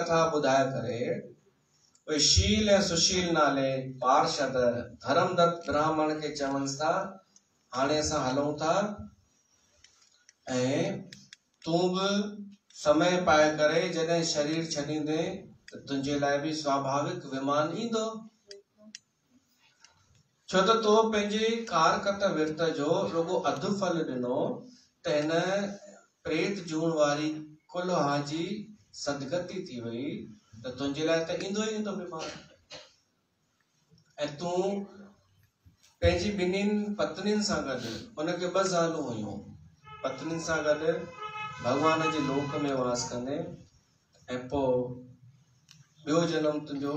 कथा ॿुधाए करे उहे शील ऐं सुशील नाले पार्षद धर्मदत्त ब्राह्मण खे चवनि था हाणे असां हलूं था ऐं तूं बि समय पाए करे जॾहिं शरीर छॾींदे त तुंहिंजे लाइ बि स्वाभाविक विमान ईंदो, छो त तो पंहिंजे कारकत विर्त जो रुगो अधु फल ॾिनो त हिन प्रेत जूण वारी कुलहा जी सदगति थी वई त तुंहिंजे लाइ त ईंदो ई ईंदो विमान। ऐं तूं पंहिंजी ॿिन्हिनि पत्नियुनि सां गॾु, उनखे 2 ज़ालूं हुयूं, पत्नियुनि सां गॾु भगवान जे लोक में वास कंदे ऐं पोइ ॿियो जनम तुंहिंजो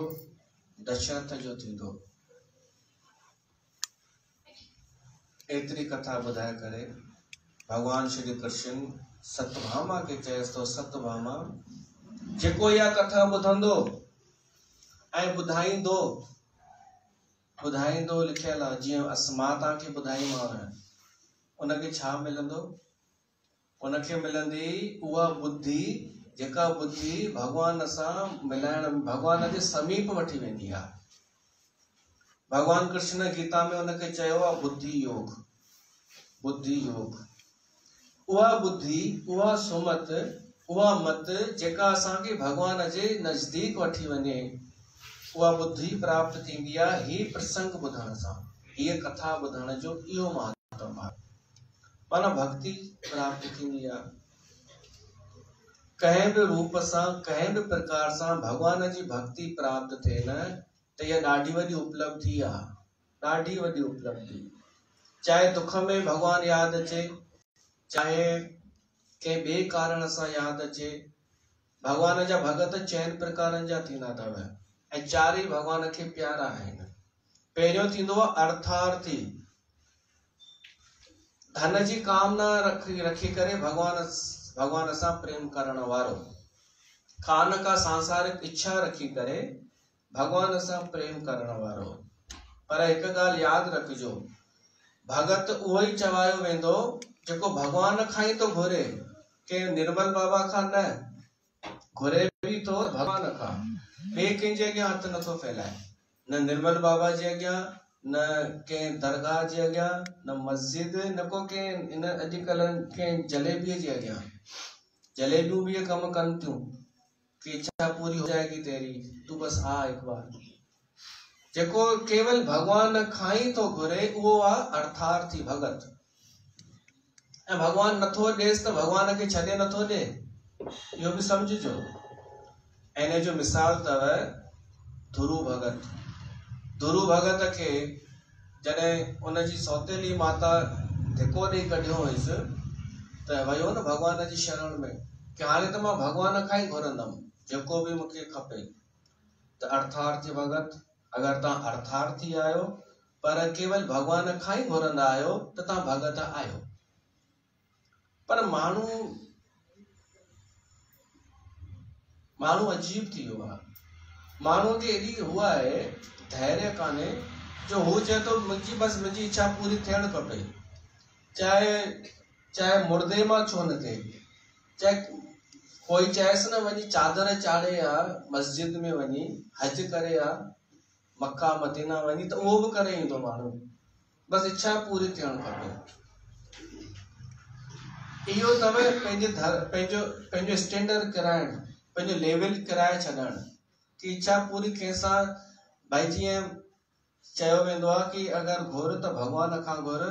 दशरथ जो थींदो। एतिरी कथा ॿुधाए करे भगवान श्री कृष्ण सत्यभामा खे चएसि थो, सत्यभामा जेको इहा कथा ॿुधंदो ऐं ॿुधाईंदो लिखियल आहे, जीअं मां तव्हांखे ॿुधाईमांव, उनखे छा मिलंदो? उनखे मिलंदी उहा बुद्धि जेका बुद्धि भगवान सां मिलाइण, भगवान जे समीप वठी वेंदी आहे। भगवान कृष्ण गीता में उनखे चयो आहे बुद्धि योग, बुद्धि योग। उहा बुद्धि, उहा सुमत, उहा मत जेका असांखे भगवान जे नज़दीक वठी वञे, उहा बुद्धि प्राप्त थींदी आहे ही प्रसंग ॿुधण सां, हीअ कथा ॿुधण जो इहो महत्व आहे। माना भक्ति प्राप्त थींदी आहे। कंहिं बि रूप सां, कंहिं बि प्रकार सां भगवान जी भक्ति प्राप्त थिए न त इहा ॾाढी वॾी उपलब्धि आहे, ॾाढी वॾी उपलब्धि। चाहे दुख में भगवान यादि अचे, चाहे कंहिं ॿिए कारण सां यादि अचे, भगवान जा भगत 4 प्रकारनि जा थींदा अथव ऐं 4 ई भगवान खे प्यारा आहिनि। पहिरियों थींदो आहे अर्थार्थी, धन जी कामना रखी करे भगवान सां प्रेम करण वारो, खान का सांसारिक इच्छा रखी करे भगवान सां प्रेम करण वारो। पर हिकु ॻाल्हि यादि रखिजो, भगत उहो ई चवायो वेंदो जेको भगवान खां ई तो घुरे, के निर्मल बाबा खां न, घुरे बि तो भगवान खां, ॿिए कंहिंजे अॻियां हथ नथो फैलाए, न निर्मल बाबा जे अॻियां, न कंहिं दरगाह जे अॻियां, न मस्जिद, न को कंहिं इन अॼुकल्ह कंहिं जलेबीअ जे अॻियां। जलेबियूं भी ये कम कन थियूं कि इच्छा पूरी हो जाएगी तेरी, तू बस आ एक बार। जेको केवल भगवान खां ई तो घुरे उहो आहे अर्थार्थी भगत। ऐं भगवान नथो ॾेसि त भगवान खे छॾे नथो ॾे, इहो बि सम्झिजो। इन जो मिसाल अथव ध्रुव भगत। ध्रुव भगत खे जॾहिं उनजी सौतेली माता धिको ॾेई कढियो हुयसि त वियो न भगवान जी शरण में कि हाणे त मां भगवान खां ई घुरंदमि, जेको बि मूंखे खपे। त अर्थार्थी भगत, अगरि तव्हां अर्थार्थी आहियो पर केवल भगवान खां ई घुरंदा आहियो त तव्हां भगत आहियो। पर माण्हू अजीब थी वियो आहे। माण्हू खे एॾी हुआ आहे धैर्य कान्हे जो हू चए थो मुंहिंजी इच्छा पूरी थियणु खपे, चाहे मुर्दे मां छो न थिए। चाहे कोई चएसि न वञी चादर चाढ़े आ मस्जिद में वञी हज करे आ, मक्का मदीना वञी त उहो बि करे ईंदो माण्हू, बस इच्छा पूरी थियणु खपे। इहो अथव पंहिंजो स्टैंडर्ड किराइण, पंहिंजो लेवल किराए छॾणु कि इच्छा पूरी कंहिंसां। भाई जीअं चयो वेंदो आहे कि अगरि घुर त भगवान खां घुर,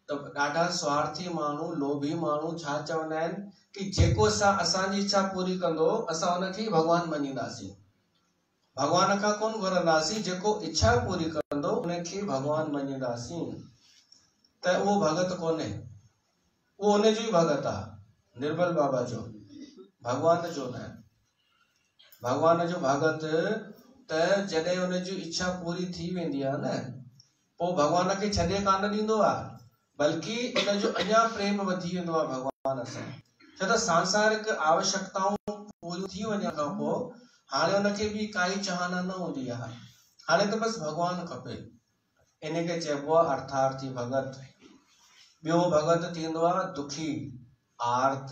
त ॾाढा स्वार्थी माण्हू, लोभी माण्हू छा चवंदा आहिनि कि जेको असांजी इच्छा पूरी कंदो असां हुनखे ई भगवान मञींदासीं, भगवान खां कोन घुरंदासीं। जेको इच्छा पूरी कंदो उनखे भगवान मञींदासीं। त उहो भगत कोन्हे, उहो उनजो ई भगत आहे, निर्मल बाबा जो, भगवान जो न। भगवान जो भगत त जॾहिं उनजी इच्छा पूरी थी वेंदी आहे न, पोइ भगवान खे छॾे कान ॾींदो आहे, बल्कि उनजो अञा प्रेम वधी वेंदो आहे भगवान सां। छो त सांसारिक आवश्यकताऊं पूरी थी वञण खां पोइ हाणे उनखे बि काई चाहना न हूंदी आहे, हाणे त बस भगवान खपे। इनखे चइबो आहे अर्थार्थी भगत। ॿियो भगत थींदो आहे दुखी, आर्त।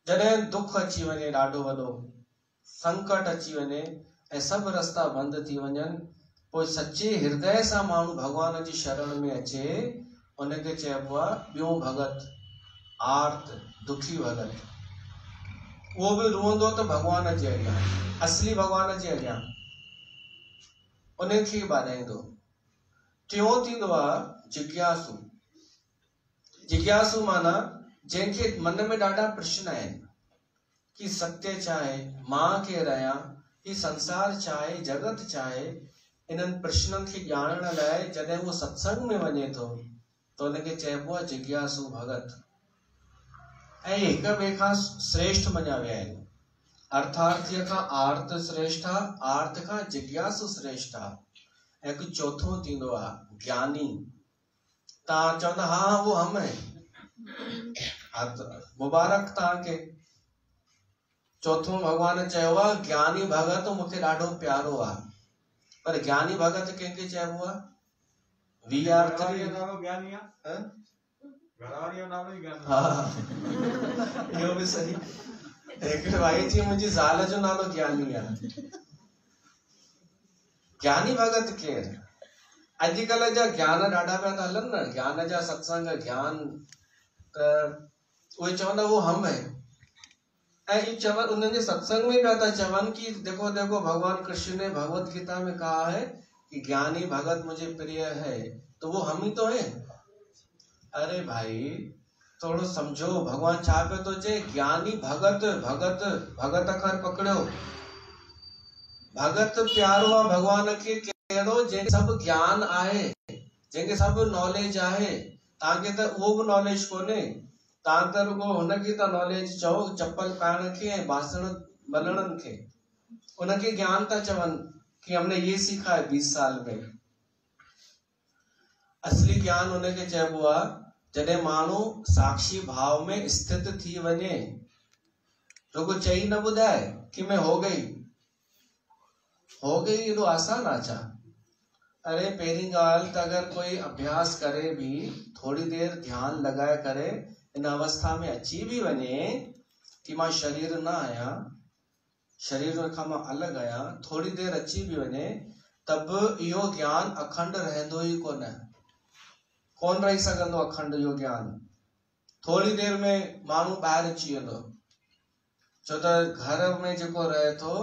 जॾहिं दुख अची वञे ॾाढो वॾो, संकट अची वञे ऐं सभु रस्ता बंदि थी वञनि, पोइ सचे हृदय सां माण्हू भॻवान जी शरण में अचे, उनखे चइबो आहे ॿियो भगत, आर्त दुखी भगत। उहो बि रुअंदो त भॻवान जे अॻियां, असली भॻवान जे अॻियां, उनखे ॿाराईंदो। टियों थींदो आहे जिज्ञासु। जिज्ञासु माना जंहिंखे मन में ॾाढा प्रश्न आहिनि कि सत्य छा आहे, मां केरु आहियां, ही संसार छा आहे, जगत छा आहे। इन्हनि प्रश्ननि खे ॼाणण लाइ जॾहिं उहो सत्संग में वञे थो त उनखे चइबो आहे जिज्ञासु भगत। ऐं हिक ॿिए खां श्रेष्ठ मञा विया आहिनि। अर्थार्थीअ खां आर्त श्रेष्ठ आहे, आर्त खां जिज्ञासु श्रेष्ठ आहे। ऐं हिकु चौथो थींदो आहे ज्ञानी। तव्हां चवंदा हा वो हम है, मुबारक तव्हांखे। चौथों भगवान चयो आहे ज्ञानी भगत मूंखे ॾाढो प्यारो आहे। पर ज्ञानी भगत कंहिंखे चइबो आहे? We are three. हा, इहो बि सही। हिकिड़े भाई जी मुंहिंजी ज़ाल जो नालो ज्ञानी आहे। ज्ञानी भगत केरु? अॼुकल्ह जा ज्ञान ॾाढा पिया था हलनि न, ज्ञान जा सत्संग, ज्ञान, त उहे चवंदा वो हम है। ऐं चवन उन्हनि जे सत्संग में पिया था चवनि कि देखो देखो भगवान कृष्ण ने भगवत गीता में कहा है कि ज्ञानी भगत मुझे प्रिय है, तो वो हम ही तो है। अरे भाई थोड़ो समझो भगवान छा पियो थो चए? ज्ञानी भगत, भगत भगत अखर पकड़ियो। भगत प्यारो आहे भगवान खे कहिड़ो? जंहिंखे सभु ज्ञान आहे, जंहिंखे सभु नॉलेज आहे। तव्हांखे त उहो बि नॉलेज कोन्हे, तव्हां त रुगो हुनखे त नॉलेज चओ, चप्पल पाइण खे ऐं बासण मलण खे। उनखे ज्ञान था चवनि कि हमने ये सीखा है 20 साल में। असली ज्ञान उनखे चइबो आहे जॾहिं माण्हू साक्षी भाव में स्थित थी वञे, रुगो चई न ॿुधाए कि मैं हो गई। हो गई एॾो आसान आहे छा? अरे पहिरीं ॻाल्हि त अगरि कोई अभ्यास करे भी, थोड़ी देर ध्यान लॻाए करे इन अवस्था में अची भी वञे कि मां शरीर न आहियां, शरीर खां मां अलॻि आहियां, थोड़ी देर अची भी वञे, तब इहो ज्ञान अखंड रहंदो ई कोन रही सघंदो अखंड इहो ज्ञान। थोड़ी देर में माण्हू ॿाहिरि अची वेंदो, छो त घर में जेको रहे थो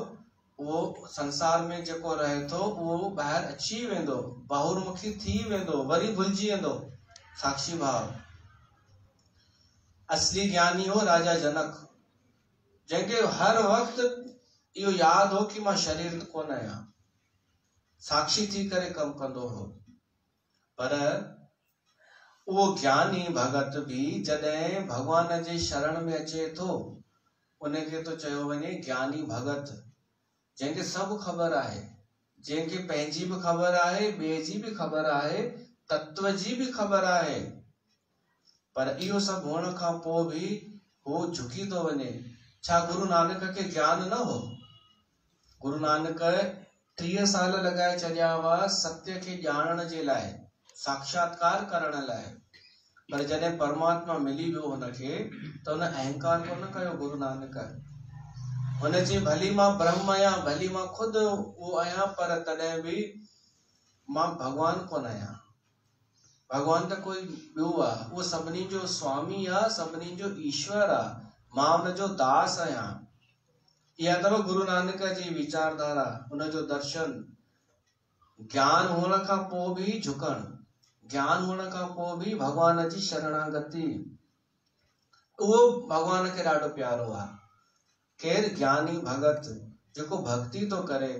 उहो, संसार में जेको रहे थो उहो ॿाहिरि अची वेंदो, बाहुरमुखी थी वेंदो, वरी भुलिजी वेंदो साक्षी भाव। असली ज्ञानी हो राजा जनक, जंहिंखे हर वक्त इहो यादि हो कि मां शरीर कोन आहियां, साक्षी थी करे कमु कंदो हो। पर उहो ज्ञानी भगत भी जॾहिं भगवान जे शरण में अचे थो, उनखे तो चयो वञे ज्ञानी भगत, जंहिंखे सभु ख़बर आहे, जंहिंखे पंहिंजी बि ख़बर आहे, ॿिए जी बि ख़बर आहे, तत्व जी बि ख़बर आहे। पर इहो सभु हुअण खां पोइ भी हू झुकी थो वञे। छा गुरु नानक खे ज्ञान न हो? गुरु नानक 30 साल लॻाए छॾिया हुआ सत्य खे ॼाणण जे लाइ, साक्षात्कार करण लाइ। पर जॾहिं परमात्मा मिली वियो हुनखे त हुन अहंकार कोन कयो गुरु नानक। हुनजी भली मां ब्रह्म आहियां, भली मां खुद वो आहियां, पर तॾहिं भी मां भगवान कोन आहियां। भगवान त कोई ॿियो आहे, उहो सभिनी जो स्वामी आहे, सभिनी जो ईश्वर आहे, मां हुनजो दास आहियां। इहा अथव गुरु नानक जी वीचारधारा, हुनजो दर्शन। ज्ञान हुअण खां पोइ भी झुकण, ज्ञान हुअण खां पोइ भी भगवान जी शरणागति, उहो भगवान खे ॾाढो प्यारो आहे। केरु? ज्ञानी भगत, जेको भक्ति तो करे,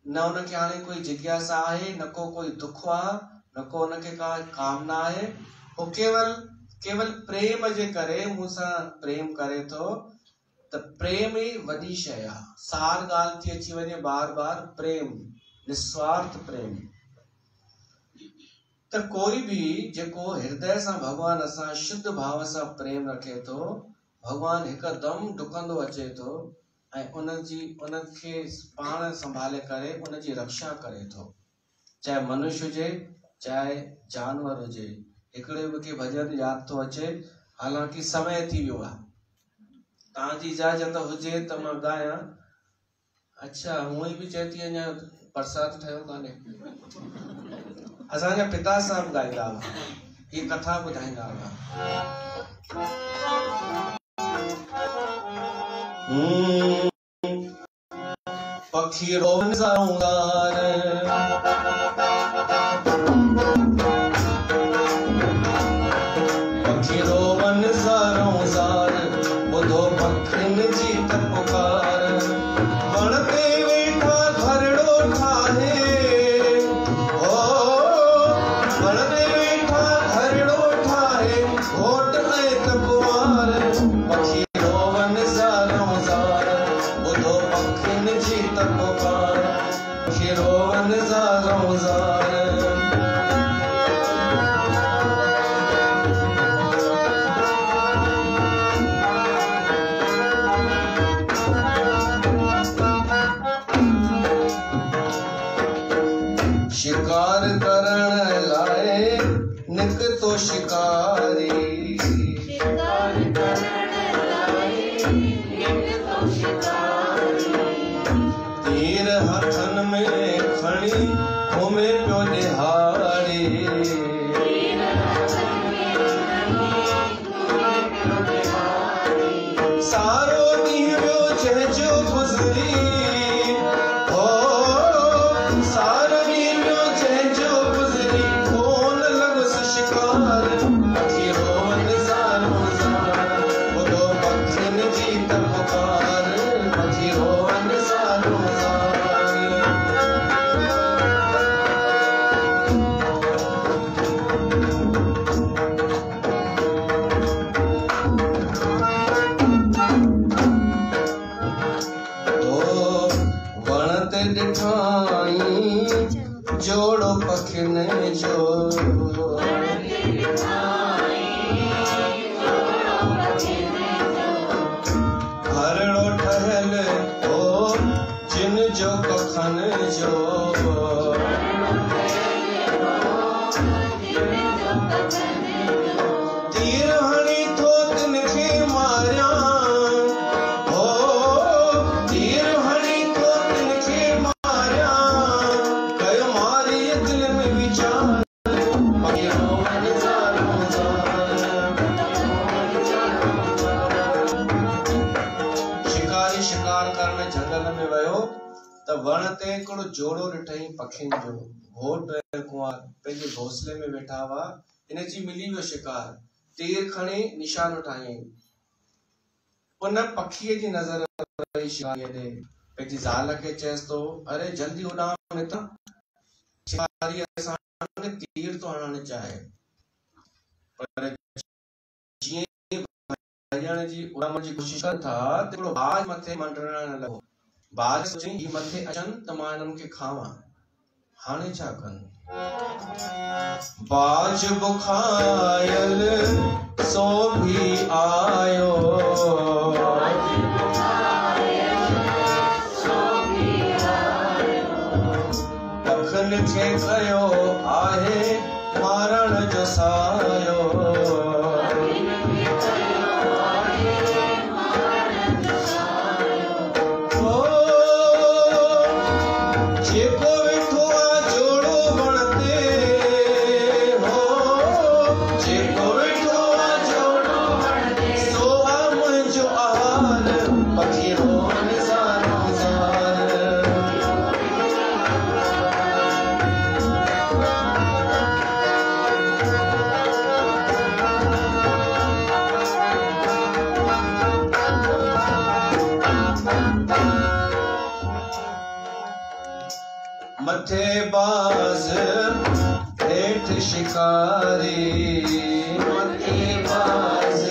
न उनखे हाणे कोई जिज्ञासा आहे, न को कोई दुख आहे, न को उनखे का कामना आहे। वो केवल प्रेम जे करे मूंसां प्रेम करे थो, त प्रेम ई वॾी शइ आहे। सार ॻाल्हि थी अची वञे बार बार, प्रेम, निस्वार्थ प्रेम। त कोई भी जेको हृदय सां भगवान सां शुद्ध भाव सां प्रेम रखे थो, भगवान हिकदम डुकंदो अचे थो ऐं उनखे पाण संभाले करे उनजी रक्षा करे थो। चाहे मनुष्य हुजे, चाहे जानवर हुजे। हिकिड़े मूंखे भजन यादि थो अचे, हालांकि समय थी वियो आहे, तव्हांजी इजाज़त हुजे त मां ॻायां। अच्छा हूँ भी चएती अञा प्रसाद ठहियो कान्हे। असांजा पिता साहब ॻाईंदा हुआ, ये कथा ॿुधाईंदा हुआ। पखी रोवन ज़ार पखी रोवन ज़ारों ज़ार ॿुधो पखिन जी त पुकार। वण ते वेठा घरड़ो ठाहे ओ वण ते वेठा घरड़ो ठाहे घोट ऐं तकवार। पखी रोवन ज़ारों ज़ार ॿुधो पखिन जी त पुकार। पखी रोवन ज़ारों ज़ार शिकार करण लाए निकतो शिकारी। शिकार करण लाए निकतो शिकारी। तीर हथन में खणी घूमे पियो दिहाड़ी। तीर हथन में खणी घूमे पियो दिहाड़ी। सारो ॾींहुं वियो जंहिंजो गुज़री हो सारो ॾींहुं वियो जंहिंजो गुज़री कोन लॻुसि शिकार। पखी रोवन ज़ारों ज़ार ॿुधो पखिन जी त पुकार। पखी रोवन ज़ारों ज़ार वण ते ॾिठाई जोड़ो पखिन जो। घरड़ो ठहियल हो जिन जो पखन जो। तीर हणी थो तिन खे मारिया हो तीर हणी थो तिन खे मारिया। कयो मारी दिल में विचार। पखी रोवन ज़ारों ज़ार शिकारी शिकार करण जंगल में वियो त वण ते हिकिड़ो जोड़ो ॾिठई पखिन जो। घोट ऐं कुंवार पंहिंजे घोंसले में वेठा हुआ। इन जी मिली वियो शिकार। तीर खणी निशानो ठाहियईं। उन पखीअ जी नज़र वई शिकारीअ ॾे। पंहिंजी ज़ाल खे चएसि थो अरे जल्दी उॾाम नित। शिकारी असांखे तीर थो हणणु चाहे पर जीअं भॼण जी उॾाम जी कोशिशि कनि था त हिकिड़ो बाज मथे मंडराइण लॻो। बाज सोचई ही मथे अचनि त मां हिननि खे खावां। हाणे छा कनि। बाज बुखायल सो भी आयो। पखन खे कयो आहे मारण जो सायो। जेको वेठो आहे जोड़ो वण ते हो जेको वेठो आहे जोड़ो वण ते सो आहे मुंहिंजो आहार। पखी रोवन ज़ारों ज़ार मथे बाज हेठ शिकारी। मथे बाज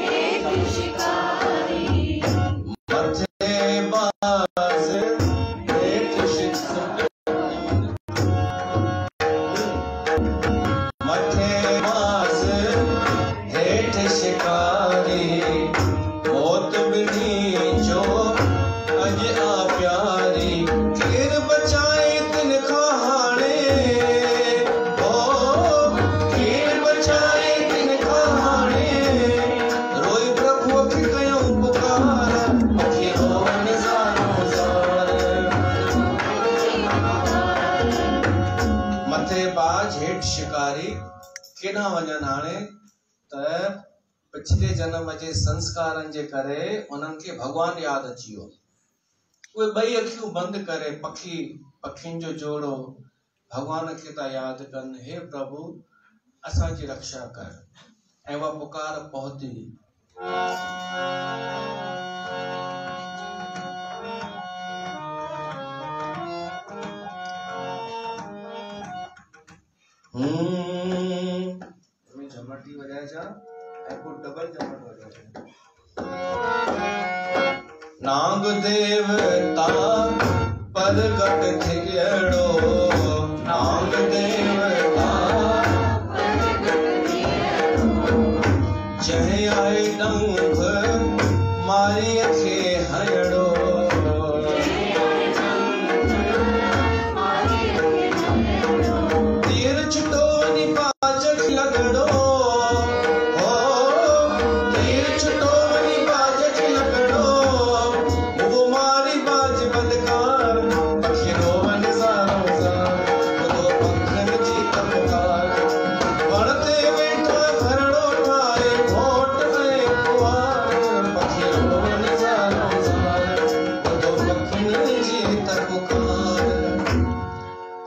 हेठ शिकारी। मथे बाज हेठ शिकारी। मथे बाज हेठ शिकारी। मौत बिनी जो अज आ प्यारी। केर बचाए तिन खां हाणे हो केर अॻियां वञनि हाणे त पिछले जन्म जे संस्कारनि जे करे उन्हनि खे भगवान यादि अची वियो। उहे ॿई अखियूं बंदि करे पखियुनि जो जोड़ो भगवान खे था यादि कनि, हे प्रभु असांजी रक्षा कर। ऐं उहा पुकार पहुती। झमटी वजाइजा ऐं पोइ डबल झमट वजाइजा। नाग देवता परगट थियड़ो, नाग देवता जय आए डंभ मारी खे हयड़ो, तीर छुटो वनी बाज लगड़ो, तीर छुटो वनी बाज लगड़ो, वो मारी बाज बदकार पखिरो वन सारो सार, वो पंखन जी तपकार वणते वेठा घरड़ो ठाए घोट में कुआर, पखिरो वन सारो सार, वो पंखन जी तपकार।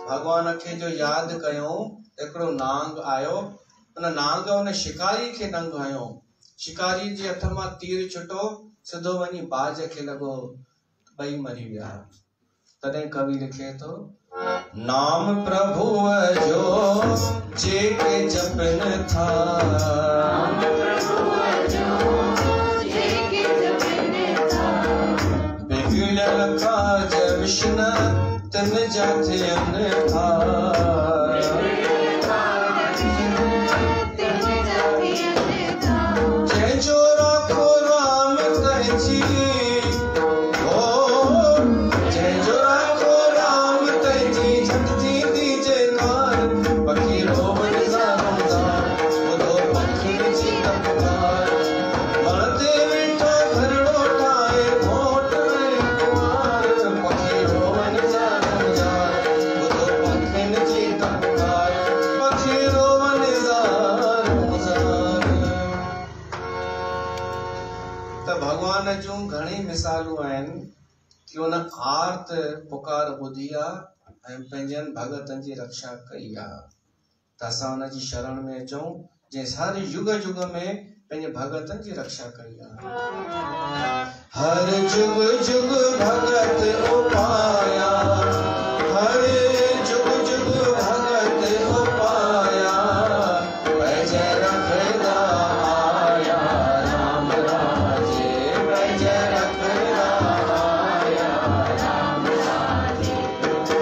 भगवान खे जो यादि कयो, हिकिड़ो नांग आयो, उन नांग उन शिकारी खे डंग हयो, शिकारी जे हथ मां तीर छुटो, सिधो वञी बाज खे लॻो, ॿई मरी विया। तॾहिं कवि लिखे थो, नाम प्रभुअ जो जेके जपनि था, बिगड़ल काज विष्णु तिन जा थियनि था, जंहिंजो राखो राम तंहिंजी, जंहिंजो राखो राम तंहिंजी झट थींदी जयकार, पखीरो वन सारो सार, ॿुधो पखियुनि जी तपकार, वणते वेठा घरड़ो ठाहे घोट में कुआर, पखीरो वन सारो सार, ॿुधो पखियुनि जी तपकार, पखीरो वन सारो सार। त भगवान जूं घणी मिसालूं आहिनि कि उन आर्त पुकार ॿुधी आहे ऐं पंहिंजनि भगतनि जी रक्षा कई आहे। त असां उन जी शरण में अचूं जंहिं हर युग युग में पंहिंजे भगतनि जी रक्षा कई आहे। हर जुग जुग भगत उपाया, हर जुग जुग भगत उपाया, पैज रखदा आया राम राजे, पैज रखदा आया राम राजे,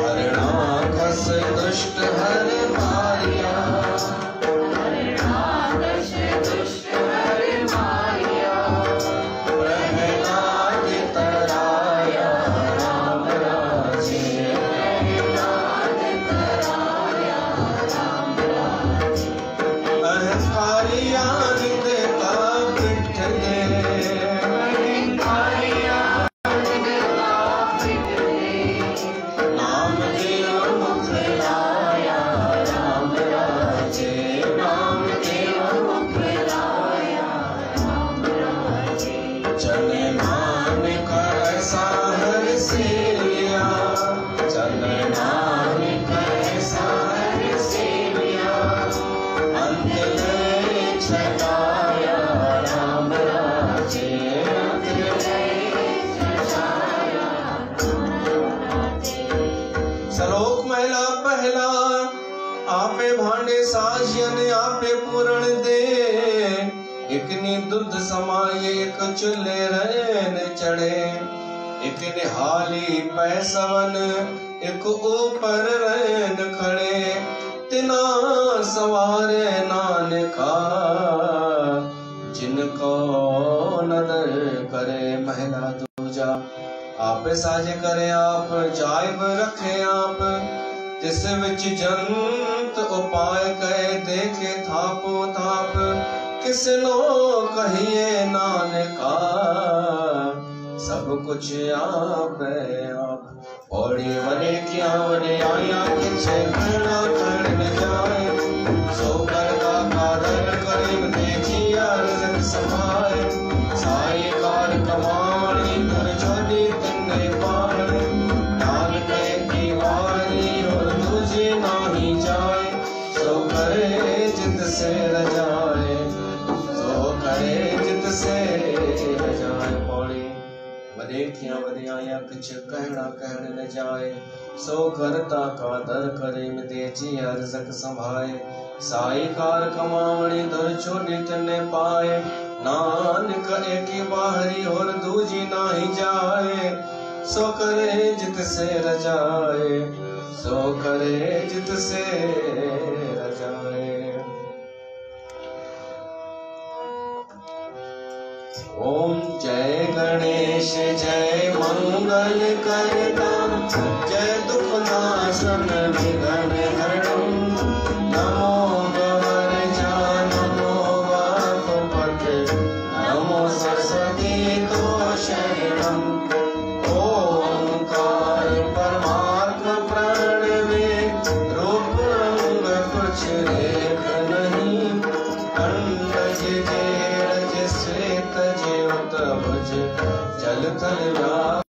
हरणा खस दुष्ट हर मारिया, प्रहलाद तराया राम राजे, अहंकारिया निंदता पिठ दे, नाम देव मुख लाया राम राजे, नाम देव मुख लाया राम राजे, जन नानक ऐसा हर से लिया, जन नानक ऐसा हर से लिया, अंत लय छटाया राम राजे, अंत लय छटाया राम राजे। सलोक महिला पहला, आपे भांडे साजियन आपे पूरण दे, इकनी दुध समाये एक चुल्हे रहन चढ़े, एक निहाली पैसवन एक ऊपर रहन खड़े, तिना सवारे नानका जिनको नदर करे। महिला दूजा, आप साजे करे आप जायब रखे आप, तिस विच जंत उपाय कहे देखे थापो थाप, किसनो कहिए नानका सब कुछ आप आप। पौड़ी वने क्या वने आया किछ खड़ा खड़ न जाए, सो कर का करिम देखी अरजक समाए साई कार कमानी कर छोड़ी तन्ने पाए नानक की वारी और तुझे नाही जाए सो करे जित से रजाए सो करे जित से रजाए पौड़ी वदेखियां वधियाया कुछ कहना कहने न जाए सो करता का दर करे दे जी अरजक संभाए साई कार कमावणी दर छोड़ी तने पाए नानक एक बाहरी और दूजी नाही जाए सो करे जित से रजाए सो करे जित से रजाए। ओम जय गणेश जय मंगल करता जय दुख नाशन विघ्न हरण नमो गवर जान नमो वाकुपते नमो सरस्वती तो शरणम ओंकार परमात्मा प्रणवे रूप रंग कुछ रेख नहीं अंडज जेरज श्वेत जीवत भुज जल थल